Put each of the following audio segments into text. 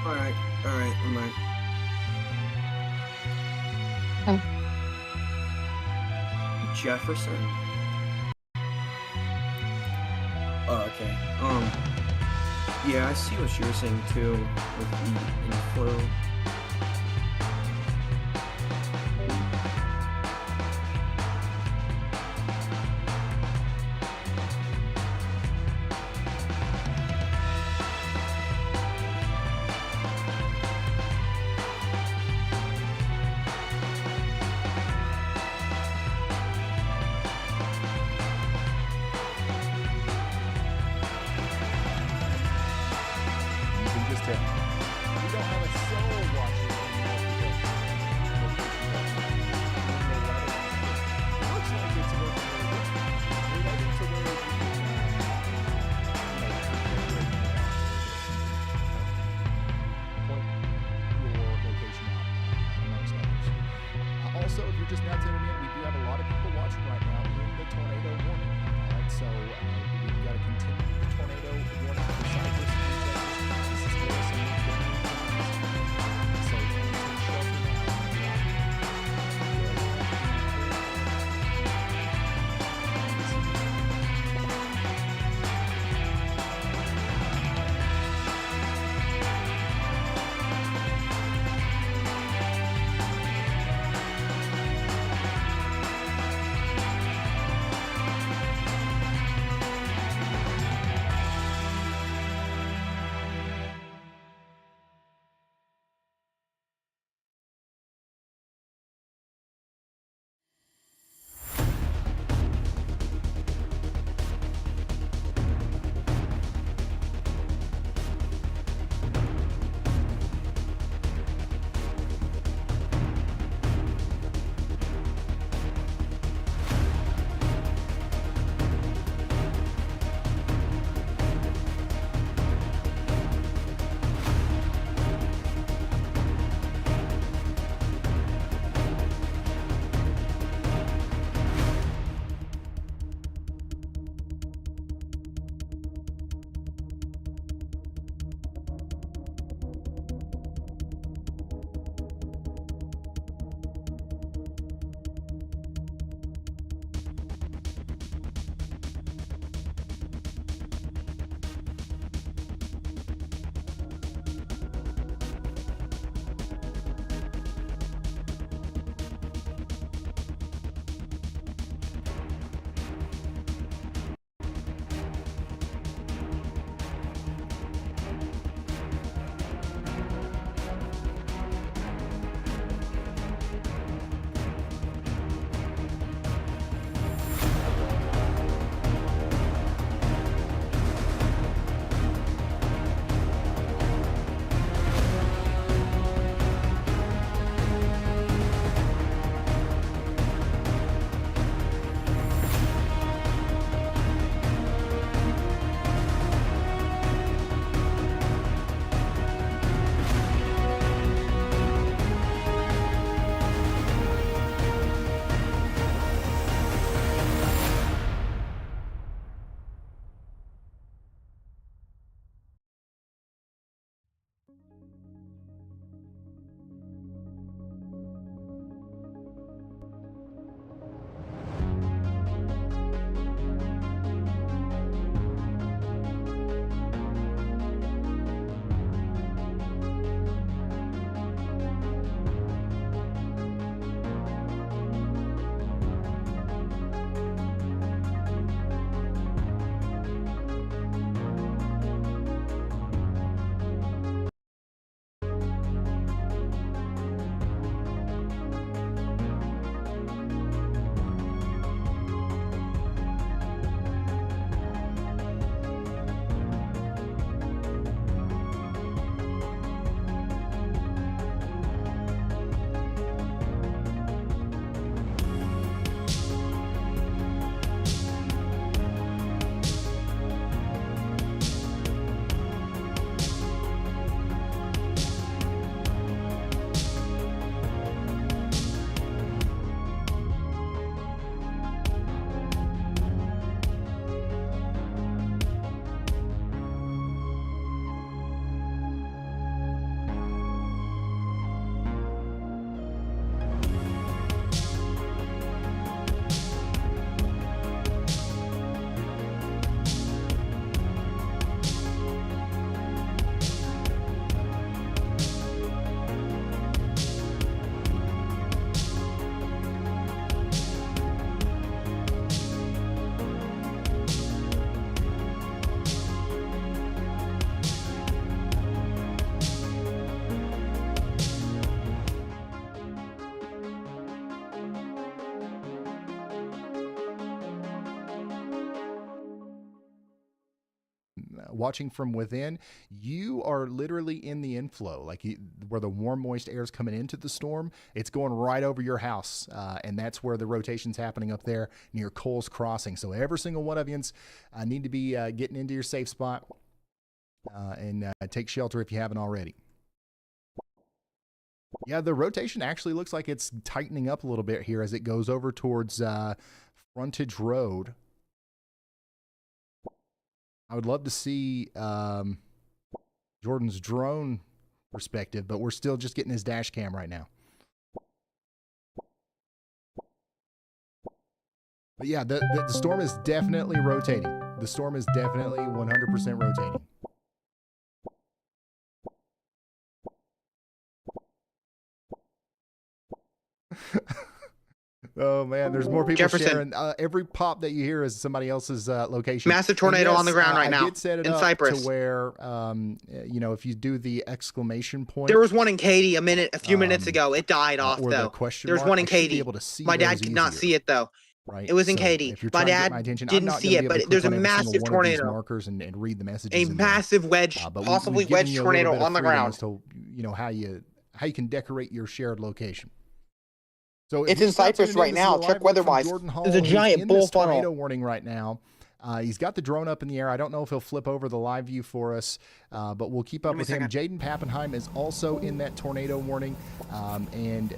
Alright, alright, I'm right. Oh. Jefferson. Oh, okay. Yeah, I see what you're saying too with the inflow. You can just tell. We don't have a soul watching anymore because it looks like it's working really good. Related to where you can, point your location out, amongst others. Also, if you're just now tuning in, we do have a lot of people watching right now in the tornado warning. All right, so we've got to continue the tornado warning for Cypress and Texas. This is Harris and Montgomery counties. So take shelter watching from within, you are literally in the inflow, like where the warm, moist air is coming into the storm. It's going right over your house, and that's where the rotation's happening up there near Coles Crossing. So every single one of you need to be getting into your safe spot and take shelter if you haven't already. Yeah, the rotation actually looks like it's tightening up a little bit here as it goes over towards Frontage Road. I would love to see Jordan's drone perspective, but we're still just getting his dash cam right now. But yeah, the storm is definitely rotating. The storm is definitely 100% rotating. Oh man, there's more people sharing. Every pop that you hear is somebody else's location. Massive tornado on the ground right now. I did set it in up Cypress. to where, you know, if you do the exclamation point. There was one in Katy a few minutes ago. It died off though. There's one in Katy. My dad could not see it though. Right. It was in Katy. My dad didn't see it, but there's a massive tornado. Markers and read the messages. A massive wedge, possibly wedge tornado on the ground. So you know how you can decorate your shared location. So it's in Cypress right now. Check weather-wise. There's a giant bull funnel. Tornado warning right now. He's got the drone up in the air. I don't know if he'll flip over the live view for us, but we'll keep up with him. Jaden Pappenheim is also in that tornado warning, and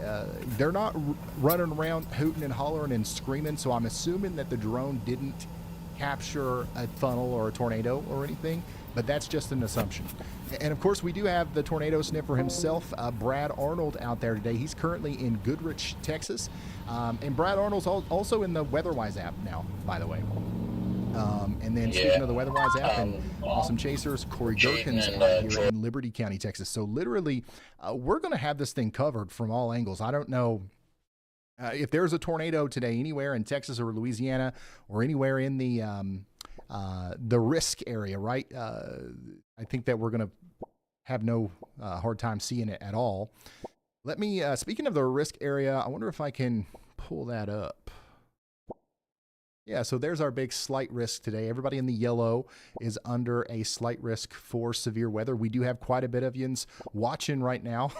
they're not running around hooting and hollering and screaming, so I'm assuming that the drone didn't capture a funnel or a tornado or anything, but that's just an assumption. And of course, we do have the tornado sniffer himself, Brad Arnold, out there today. He's currently in Goodrich, Texas, and Brad Arnold's also in the WeatherWise app now, by the way. And then speaking of the WeatherWise app and Awesome Chasers, Corey Gherkins here in Liberty County, Texas. So literally, we're going to have this thing covered from all angles. I don't know if there's a tornado today anywhere in Texas or Louisiana or anywhere in the risk area, right? I think that we're going to have no hard time seeing it at all. Let me, speaking of the risk area, I wonder if I can pull that up. Yeah, so there's our big slight risk today. Everybody in the yellow is under a slight risk for severe weather. We do have quite a bit of yins watching right now.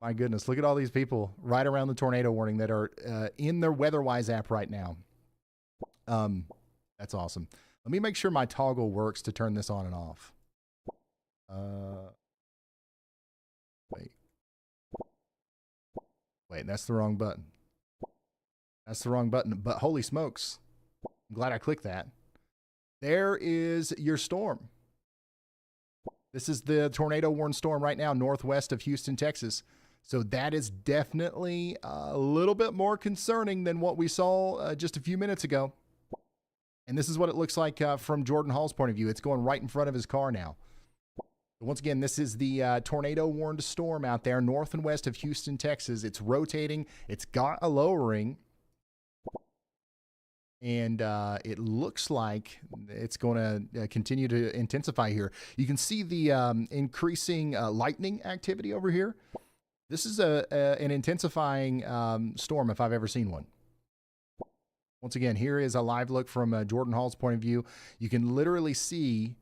My goodness, look at all these people right around the tornado warning that are in their WeatherWise app right now. That's awesome. Let me make sure my toggle works to turn this on and off. Wait, that's the wrong button. That's the wrong button, but holy smokes. I'm glad I clicked that. There is your storm. This is the tornado warned storm right now, northwest of Houston, Texas. So that is definitely a little bit more concerning than what we saw just a few minutes ago. And this is what it looks like from Jordan Hall's point of view. It's going right in front of his car now. Once again, this is the tornado warned storm out there, north and west of Houston, Texas. It's rotating. It's got a lowering. And it looks like it's going to continue to intensify here. You can see the increasing lightning activity over here. This is an intensifying storm if I've ever seen one. Once again, here is a live look from Jordan Hall's point of view. You can literally see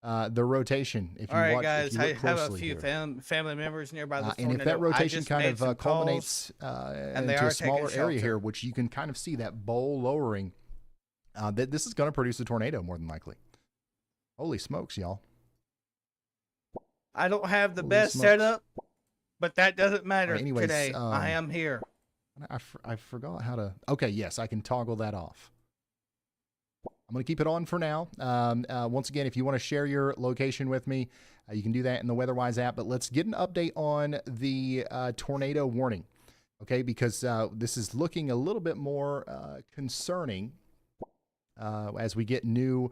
the rotation. If you All right, watch, guys, if you look I have a closely few family members nearby the and if that rotation kind of culminates and into a smaller area here, which you can kind of see that bowl lowering, that this is going to produce a tornado more than likely. Holy smokes, y'all. I don't have the best setup, but that doesn't matter anyways, today. I am here. I forgot how to... Okay, yes, I can toggle that off. I'm going to keep it on for now. Once again, if you want to share your location with me, you can do that in the WeatherWise app. But let's get an update on the tornado warning, okay? Because this is looking a little bit more concerning as we get new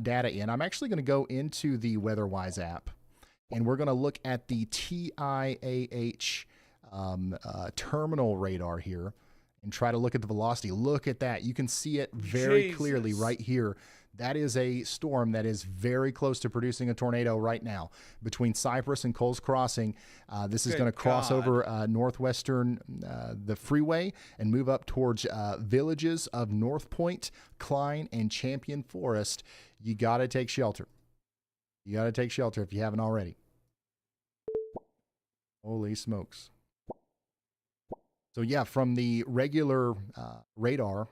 data in. I'm actually going to go into the WeatherWise app, and we're going to look at the TIAH terminal radar here and try to look at the velocity. Look at that. You can see it very clearly right here. That is a storm that is very close to producing a tornado right now between Cypress and Coles Crossing. This is going to cross over northwestern the freeway and move up towards villages of North Point, Klein, and Champion Forest. You got to take shelter. You got to take shelter if you haven't already. Holy smokes. So yeah, from the regular radar,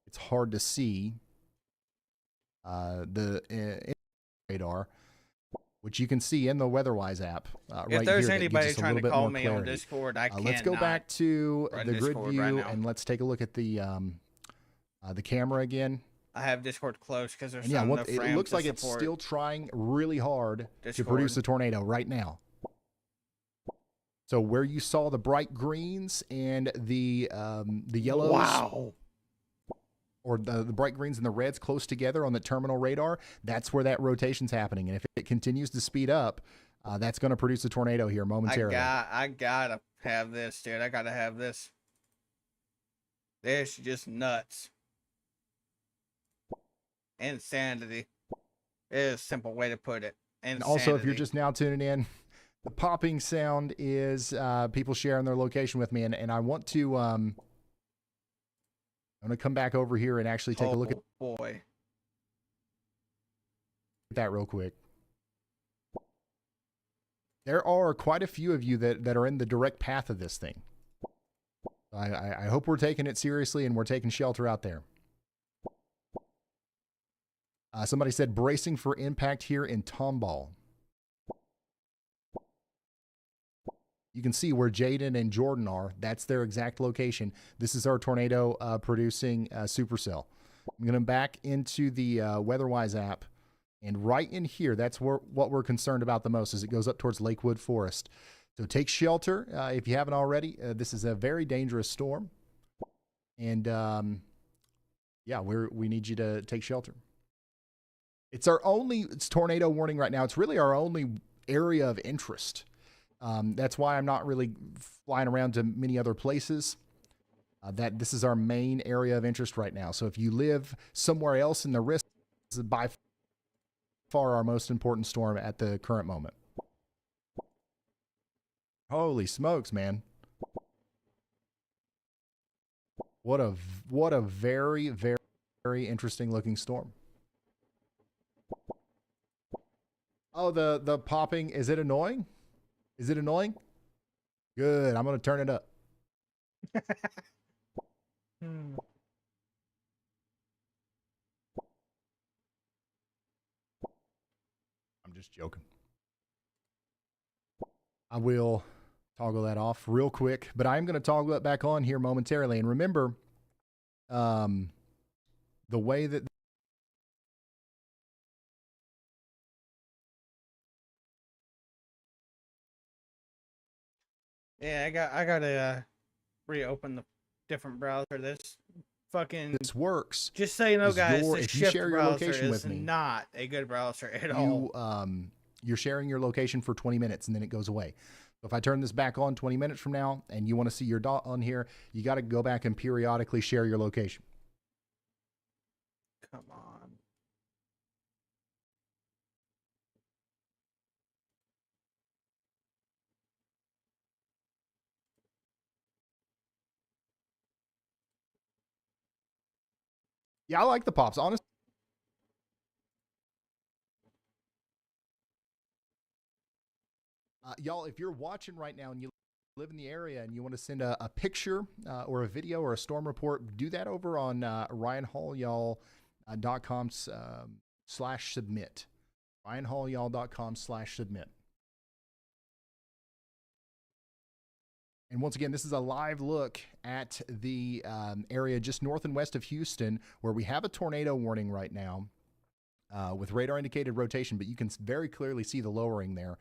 it's hard to see the radar, which you can see in the WeatherWise app. If there's anybody trying to call me on Discord, I can't. Let's go back to the grid view and let's take a look at the camera again. I have Discord closed because there's it looks like it's still trying really hard to produce a tornado right now. So where you saw the bright greens and the yellows, wow, or the bright greens and the reds close together on the terminal radar, that's where that rotation's happening. And if it continues to speed up, that's going to produce a tornado here momentarily. I gotta have this, dude. I gotta have this. This is just nuts. Insanity is a simple way to put it. Insanity. And also, if you're just now tuning in, the popping sound is people sharing their location with me, and I want to I'm going to come back over here and actually take a look at that real quick. There are quite a few of you that are in the direct path of this thing. I hope we're taking it seriously and we're taking shelter out there. Somebody said bracing for impact here in Tomball. You can see where Jaden and Jordan are. That's their exact location. This is our tornado producing supercell. I'm going to back into the WeatherWise app, and right in here, that's what we're concerned about the most as it goes up towards Lakewood Forest. So take shelter if you haven't already. This is a very dangerous storm, and yeah, we need you to take shelter. It's tornado warning right now. It's really our only area of interest. That's why I'm not really flying around to many other places. This is our main area of interest right now. So if you live somewhere else in the risk, this is by far our most important storm at the current moment. Holy smokes, man. What a very, very, very interesting looking storm. Oh, the popping, is it annoying? Is it annoying? Good. I'm going to turn it up. I'm just joking. I will toggle that off real quick, but I'm going to toggle it back on here momentarily. And remember, the way that yeah, I gotta reopen the different browser. This works. Just so you know, guys, the if you share your location with me, not a good browser at all. You're sharing your location for 20 minutes and then it goes away. So if I turn this back on 20 minutes from now and you want to see your dot on here, you got to go back and periodically share your location. Come on. Yeah, I like the pops, honestly. Y'all, if you're watching right now and you live in the area and you want to send a picture or a video or a storm report, do that over on ryanhallyall.com/submit. ryanhallyall.com/submit. And once again, this is a live look at the area just north and west of Houston where we have a tornado warning right now with radar indicated rotation, but you can very clearly see the lowering there.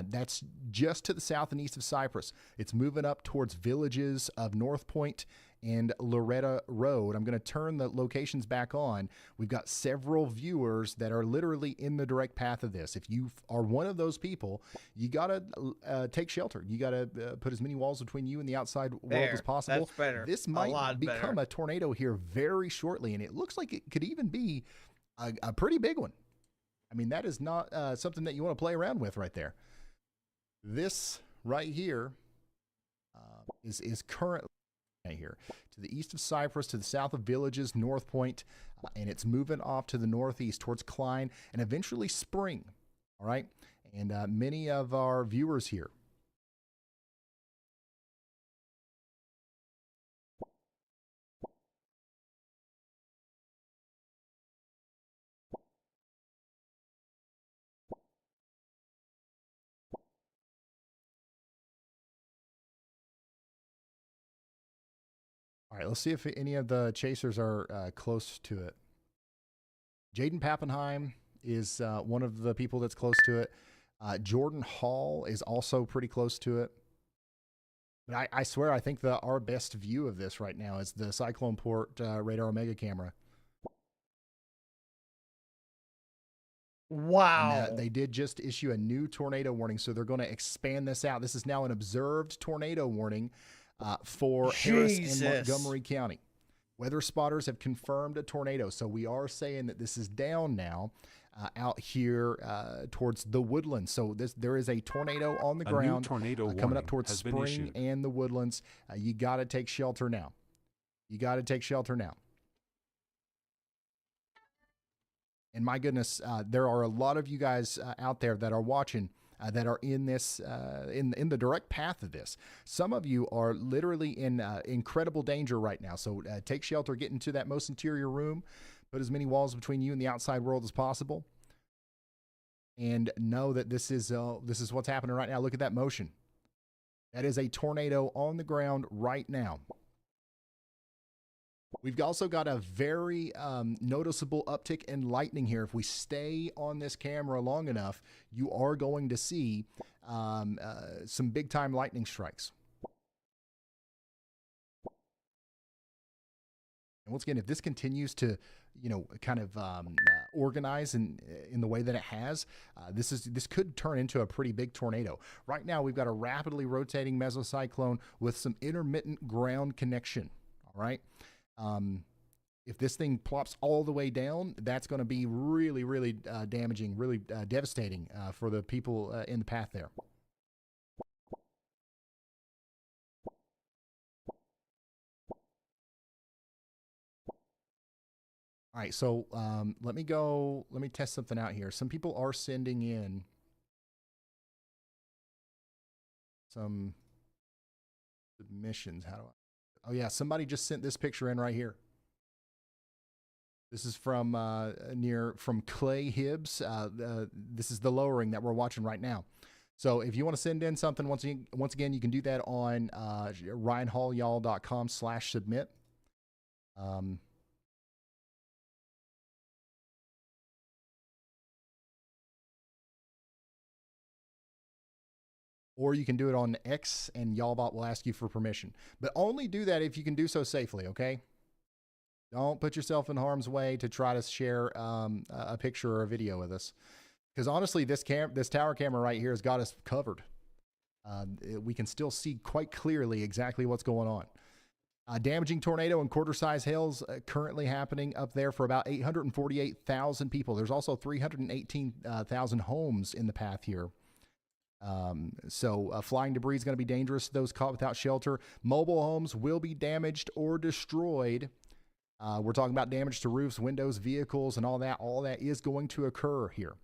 That's just to the south and east of Cypress. It's moving up towards villages of North Point and Loretta Road. I'm going to turn the locations back on. We've got several viewers that are literally in the direct path of this. If you are one of those people, you got to take shelter. You got to put as many walls between you and the outside world as possible. That's better. This might become a tornado here very shortly, and it looks like it could even be a pretty big one. I mean, that is not something that you want to play around with right there. This right here is currently here to the east of Cypress, to the south of Villages, North Point. and it's moving off to the northeast towards Klein and eventually Spring. All right. And many of our viewers here. All right, let's see if any of the chasers are close to it. Jaden Pappenheim is one of the people that's close to it. Jordan Hall is also pretty close to it. But I swear, I think our best view of this right now is the Cyclone Port Radar Omega camera. Wow. And, they did just issue a new tornado warning, so they're going to expand this out. This is now an observed tornado warning for Harris and Montgomery County. Weather spotters have confirmed a tornado, so we are saying that this is down now out here towards the Woodlands. So there is a tornado on the ground coming up towards Spring and the Woodlands. You got to take shelter now. You got to take shelter now. And my goodness, there are a lot of you guys out there that are watching that are in this in the direct path of this. Some of you are literally in incredible danger right now. So take shelter, get into that most interior room, put as many walls between you and the outside world as possible, and know that this is what's happening right now. Look at that motion. That is a tornado on the ground right now. We've also got a very noticeable uptick in lightning here. If we stay on this camera long enough, you are going to see some big-time lightning strikes. And once again, if this continues to, kind of organize in the way that it has, this could turn into a pretty big tornado. Right now, we've got a rapidly rotating mesocyclone with some intermittent ground connection. All right. If this thing plops all the way down, that's going to be really, really damaging, really devastating for the people in the path there. All right, so let me test something out here. Some people are sending in some submissions. Oh yeah, somebody just sent this picture in right here. This is from Clay Hibbs. This is the lowering that we're watching right now. So if you want to send in something, once again, you can do that on ryanhallyall.com/submit. Or you can do it on X, and YALLBot will ask you for permission. But only do that if you can do so safely, okay? Don't put yourself in harm's way to try to share a picture or a video with us. Because honestly, this tower camera right here has got us covered. We can still see quite clearly exactly what's going on. Damaging tornado and quarter-size hails currently happening up there for about 848,000 people. There's also 318,000 homes in the path here. So flying debris is going to be dangerous to those caught without shelter. Mobile homes will be damaged or destroyed. We're talking about damage to roofs, windows, vehicles, and all that. All that is going to occur here.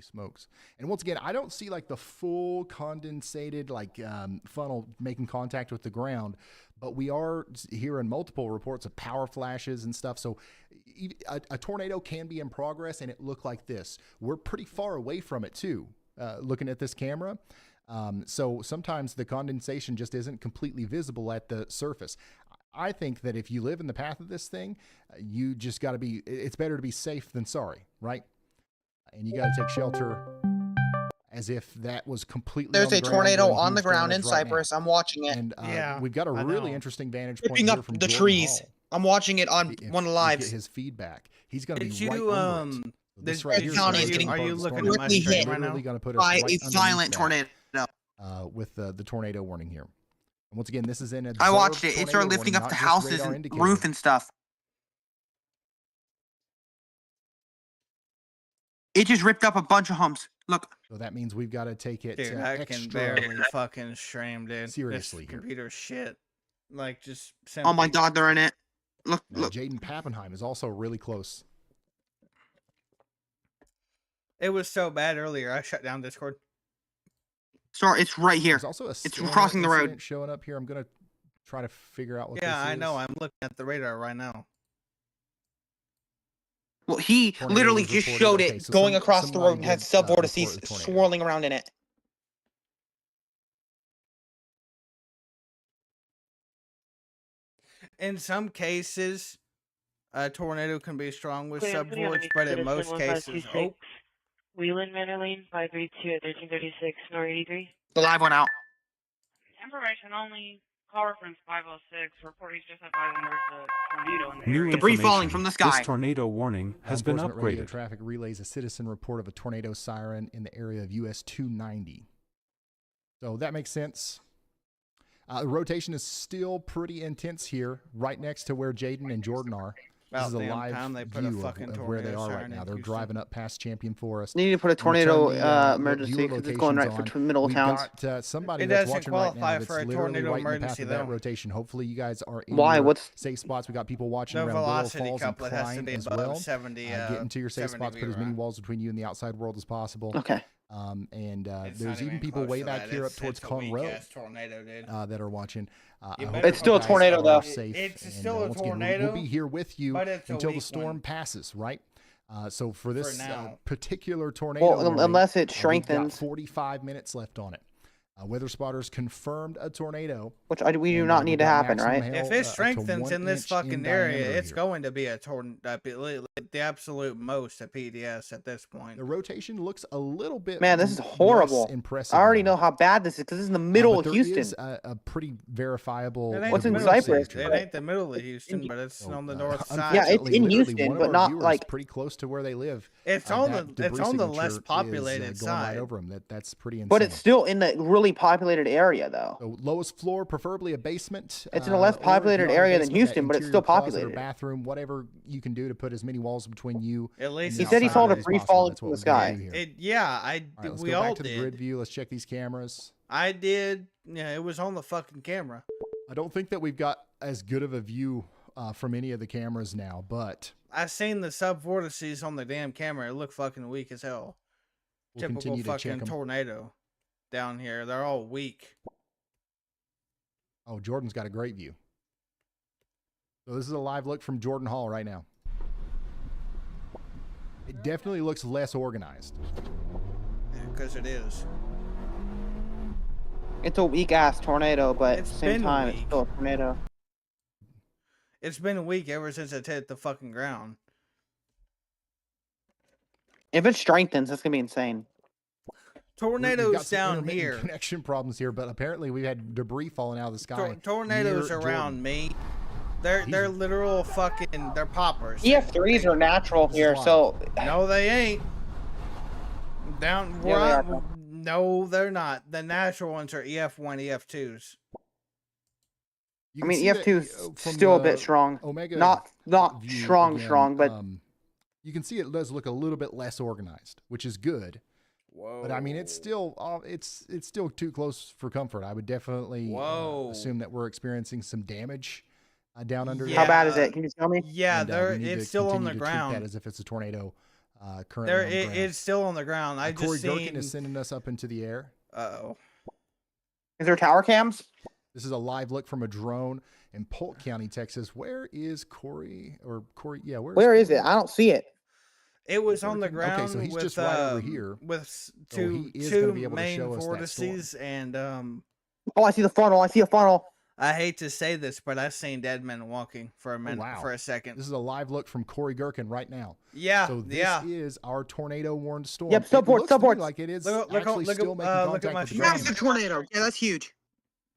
Smokes. And once again, I don't see like the full condensated funnel making contact with the ground, but we are hearing multiple reports of power flashes and stuff. So a tornado can be in progress, and it looked like this. We're pretty far away from it too, looking at this camera. So sometimes the condensation just isn't completely visible at the surface. I think that if you live in the path of this thing, you just got to be, it's better to be safe than sorry, right? And you got to take shelter as if that was completely. There's a tornado on the ground in Cyprus. I'm watching it. And we've got a really interesting vantage point ripping here up from the Jordan trees. Hall. I'm watching it on one of the lives. His feedback. He's going to be Did right you over it. So this right here is county the is getting part are you of the looking storm at my that's screen literally right now? gonna put us by right a underneath violent that, tornado. with the tornado warning here. And once again, this is in I watched it. It tornado started lifting warning, up the not just houses radar and indicator. roof and stuff. It just ripped up a bunch of humps. Look. So that means we've got to take it Dude, I extra can barely fucking stream, dude. seriously This here. computer shit. Like, just Oh my god, they're in it. Look, Now, look. Jaden Pappenheim is also really close. It was so bad earlier, I shut down Discord. Sorry, it's right here. There's also a It's similar crossing the road. incident showing up here. I'm gonna try to figure out what this is. Yeah, I know. I'm looking at the radar right now. Well, he Tornado literally was just reported. showed Okay, it so going across the road somebody and had did, subvortices report the tornado. swirling around in it. In some cases, a tornado can be strong with subvorts, but in most cases, Wheelan Mannerlane 532 at 1336 Nor 83. The live went out. Information only. Call reference 506. Reporters just advising there's a tornado in the New area. Debris information. falling from the sky. This tornado warning has been Enforcement Radio upgraded. Traffic relays a citizen report of a tornado siren in the area of US 290. So that makes sense. The rotation is still pretty intense here, right next to where Jaden and Jordan are. This is a live view of where they are right now. They're driving up past Champion Forest. They need to put a tornado emergency because it's going right for the middle of town. Got somebody It that's doesn't watching right now qualify that's for a literally tornado right in the path emergency, of that though. rotation. Hopefully you guys are in Why? your What's safe spots. We got people watching The around Willow velocity Falls and couplet has to Klein be as above well. 70. Get into your safe 70 spots. Put as many around. walls between you and the outside world as possible. okay? And It's there's not even people close way to back that. here up It's towards a Con Road weak-ass tornado, dude. that are watching. I You hope better It's still a you guys tornado, are though. safe, It's and, still a once again, tornado, we'll be here with you but it's a until the weak storm one. passes, right? So for this now. particular tornado, Well, warning, unless it we've got strengthens, 45 minutes left on it. Weather spotters confirmed a tornado. which we do and, not we need to got happen, maximum right? hail, If it up to strengthens 1 in this inch fucking area, diameter it's here. going to be a the absolute most at PDS at this point. The rotation looks a little bit Man, this is less horrible. impressive. I already now. know how bad this is because this is in the middle But of there Houston. is a pretty verifiable. It ain't What's the in middle of Cypress? Houston. It ain't the middle of Houston, but it's on the north side. Yeah, it's unfortunately, in literally Houston, one of but our not, viewers like- pretty close to where they live. It's that on the debris less signature is, populated going side. right over them. That's pretty insane. But it's still in the really populated area, though. So lowest floor, preferably a basement. It's in a less or if populated not a area than basement, Houston, that but it's interior still closet or populated. bathroom, whatever you can do to put as many walls between you. At least and He said he saw outside debris as possible. falling That's from what the we're gonna sky. do here. Yeah, All right, let's we go all back to the grid did. view. Let's check these cameras. I did. Yeah, it was on the fucking camera. I don't think that we've got as good of a view from any of the cameras now, but I seen the subvortices on the damn camera. It looked fucking weak as hell. we'll Typical continue to check fucking them. tornado down here. They're all weak. Oh, Jordan's got a great view. So this is a live look from Jordan Hall right now. It definitely looks less organized. Because it is. It's a weak ass tornado, but at It's the same been time, it's weak. still a tornado. It's been weak ever since it hit the fucking ground. If it strengthens, that's gonna be insane. We've got Tornadoes some down intermittent here. connection problems here, but apparently we've had debris falling out of the sky. Tornadoes near around Jordan. me. They're literal fucking. They're poppers. EF3s are natural This is here, live. so No, they ain't. Down Yeah, where they are, I'm- bro. No, they're not. The natural ones are EF1, EF2s. You I can mean see that, EF2 is from still a the bit strong. Omega Not view strong, again, but you can see it does look a little bit less organized, which is good. Whoa. But I mean, it's still it's still too close for comfort. I would definitely assume that we're experiencing some damage down under. Yeah. how bad is it? Can you tell me? Yeah, And, they're we need it's to still on continue the to treat that ground. as if it's a tornado currently There, on the ground. it's still on the ground. I Corey just Durkin seen. is sending us up into the air. Oh, Is there tower cams? This is a live look from a drone in Polk County, Texas. Where is Corey? Or Corey? Yeah, Where is it? I don't see it. it was on the Okay, ground. so he's with, just right over here. with So two he is gonna be two able to main show us that vortices, and Oh, I see the funnel. I see a funnel. I hate to say this, but I seen dead men walking for a minute, wow. for a second. This is a live look from Corey Gherkin right now. Yeah, So this yeah. is our tornado warned storm. Yep, It support, looks to me support. like it is Look actually at- still making look at contact my with the stream. ground. Massive tornado. Yeah, that's huge.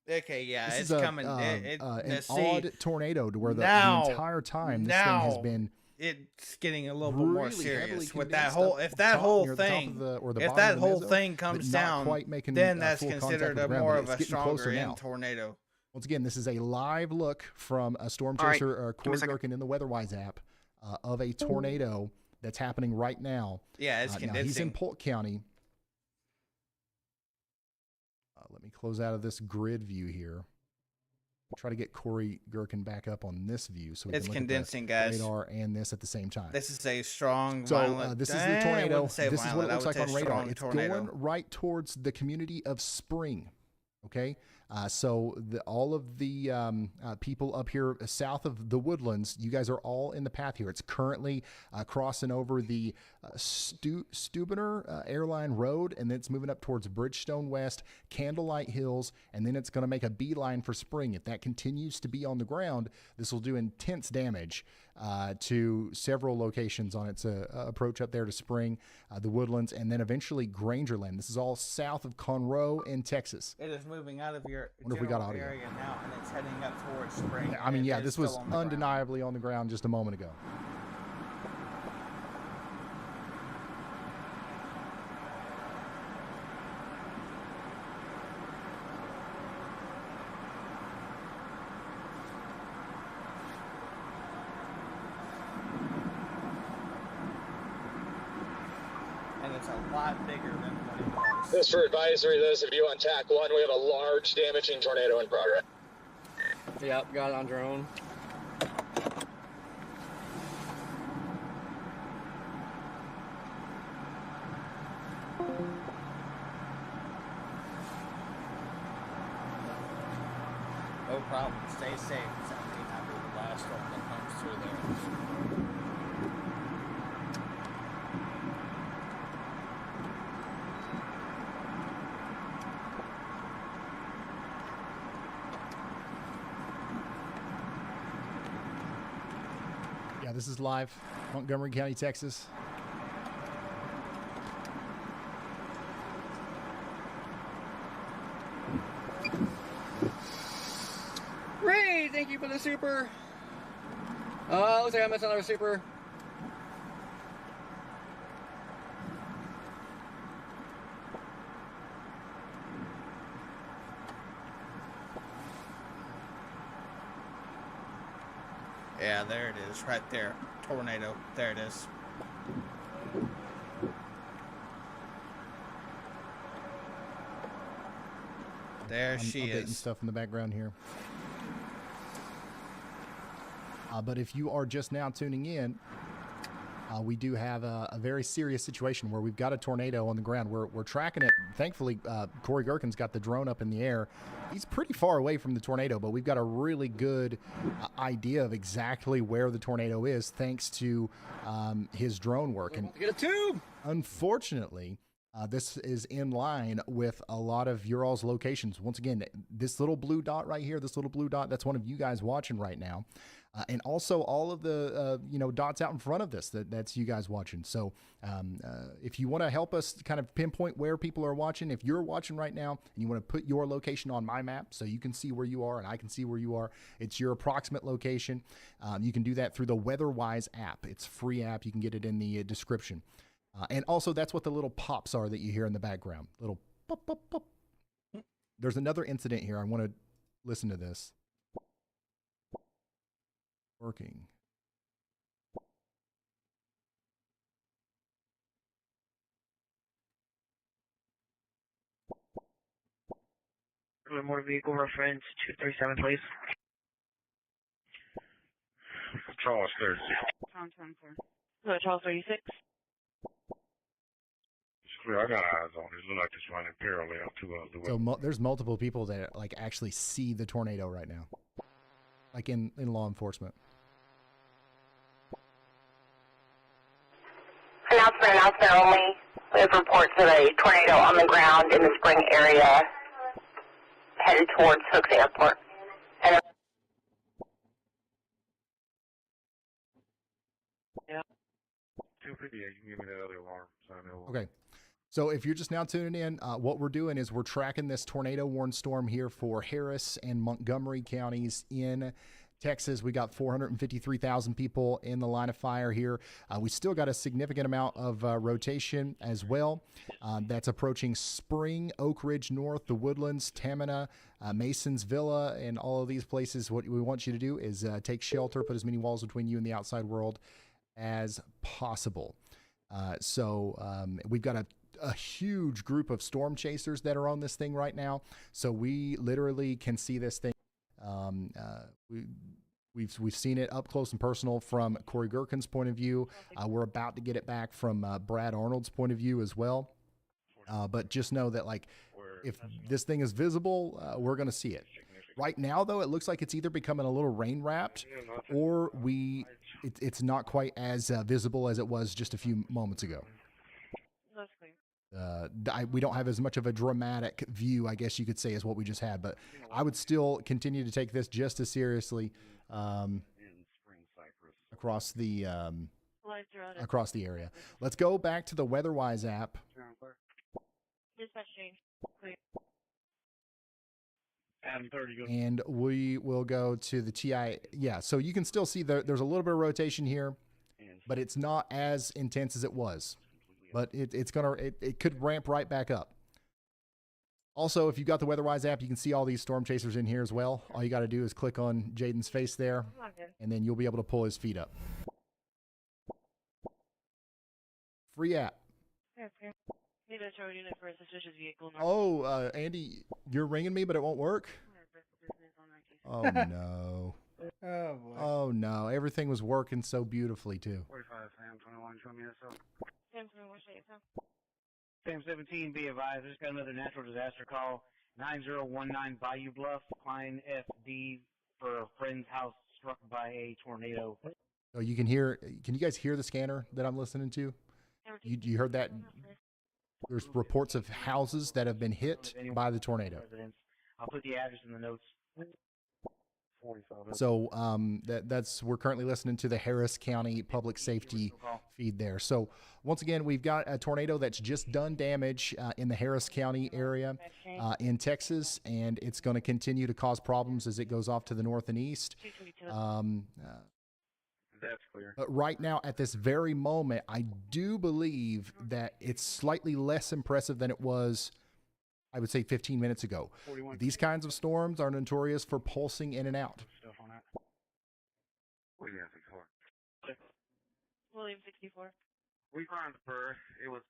Okay, yeah, This it's is a, coming. an See, odd tornado to where the now- entire time this thing has now been it's getting a little bit more really serious heavily with that condensed whole. up If that top whole near the top thing, of the- or the if bottom that of the whole meso, thing but comes not down, quite making, then that's full contact considered with the a ground, more but of it's a getting stronger closer now. end tornado. Once again, this is a live look from a storm All right, chaser, me a Corey second. Gherkin in the WeatherWise app of a tornado that's happening right now. Yeah, it's Now condensing. he's in Polk County. Let me close out of this grid view here. Try to get Corey Gherkin back up on this view so we It's can look condensing, at the guys. radar and this at the same time. This is a strong, So violent. this is the I tornado. wouldn't say This is what violent, it looks I would like on say radar. strong It's tornado. going right towards the community of Spring. Okay, so all of the people up here south of the Woodlands, you guys are all in the path here. It's currently crossing over the Steubener Airline Road, and then it's moving up towards Bridgestone West, Candlelight Hills, and then it's going to make a beeline for Spring. If that continues to be on the ground, this will do intense damage to several locations on its approach up there to Spring, the Woodlands, and then eventually Grangerland. This is all south of Conroe in Texas. It is moving out of your Wonder if we got general audio. area now, and it's heading up towards Spring. I mean, and yeah, it this is was still on the ground. undeniably on the ground just a moment ago. And it's a lot bigger than what it was. This for advisory, those of you on TAC 1, we have a large damaging tornado in progress. Yep, got it on drone. No problem. Stay safe. That may not be the last storm that comes through there. Yeah, this is live, Montgomery County, Texas. Ray, thank you for the super. Looks like I missed another super. Yeah, there it is, right there. Tornado. There it is. There I'm she updating is. stuff in the background here. But if you are just now tuning in, we do have a very serious situation where we've got a tornado on the ground. We're tracking it. Thankfully, Corey Gherkin's got the drone up in the air. He's pretty far away from the tornado, but we've got a really good idea of exactly where the tornado is thanks to his drone work. And Get a tube. unfortunately, this is in line with a lot of your all's locations. Once again, this little blue dot right here, this little blue dot, that's one of you guys watching right now. And also all of the, dots out in front of this, that's you guys watching. So if you want to help us kind of pinpoint where people are watching, if you're watching right now and you want to put your location on my map so you can see where you are and I can see where you are, it's your approximate location. You can do that through the WeatherWise app. It's a free app. You can get it in the description. And also that's what the little pops are that you hear in the background. Little pop, pop, pop. There's another incident here. I want to listen to this. Working. More vehicle reference 237, please. Charles 36. Tom 10, sir. Charles 36. It's clear. I got eyes on it. It looks like it's running parallel to the way. So there's multiple people that like actually see the tornado right now, like in law enforcement. Announcement only. We have reports of a tornado on the ground in the Spring area, headed towards Hooks Airport. And yeah. Yeah, you can give me that other alarm. So I know. Okay. So if you're just now tuning in, what we're doing is we're tracking this tornado warn storm here for Harris and Montgomery counties in Texas. We got 453,000 people in the line of fire here. We still got a significant amount of rotation as well. That's approaching Spring, Oak Ridge North, the Woodlands, Tamina, Mason's Villa, and all of these places. What we want you to do is take shelter, put as many walls between you and the outside world as possible. We've got a huge group of storm chasers that are on this thing right now. So we literally can see this thing. We've seen it up close and personal from Corey Gherkin's point of view. We're about to get it back from Brad Arnold's point of view as well. But just know that, like, if this thing is visible, we're going to see it. Right now, though, it looks like it's either becoming a little rain-wrapped, or it's not quite as visible as it was just a few moments ago. That's clear. We don't have as much of a dramatic view, I guess you could say, as what we just had, but I would still continue to take this just as seriously across the area. Let's go back to the WeatherWise app. Dispatch change. Clear. And we will go to the TI. Yeah, so you can still see there's a little bit of rotation here, but it's not as intense as it was. But it could ramp right back up. Also, if you've got the WeatherWise app, you can see all these storm chasers in here as well. All you got to do is click on Jaden's face there, and then you'll be able to pull his feet up. Free app. Need a tow unit for a suspicious vehicle. Oh, Andy, you're ringing me, but it won't work? Oh, no. Oh, boy. Oh, no. Everything was working so beautifully, too. 45, Sam 21, show me this up. Sam 21, show yourself. Sam 17, be advised, just got another natural disaster call. 9019 Bayou Bluff, Klein FD for a friend's house struck by a tornado. Oh, you can you guys hear the scanner that I'm listening to? You heard that? There's reports of houses that have been hit by the tornado. I'll put the address in the notes. So we're currently listening to the Harris County Public Safety feed there. So once again, we've got a tornado that's just done damage in the Harris County area in Texas, and it's going to continue to cause problems as it goes off to the north and east. That's clear. But right now, at this very moment, I do believe that it's slightly less impressive than it was, I would say, 15 minutes ago. These kinds of storms are notorious for pulsing in and out. Stuff on that. William 64. William 64. We found the birth. It was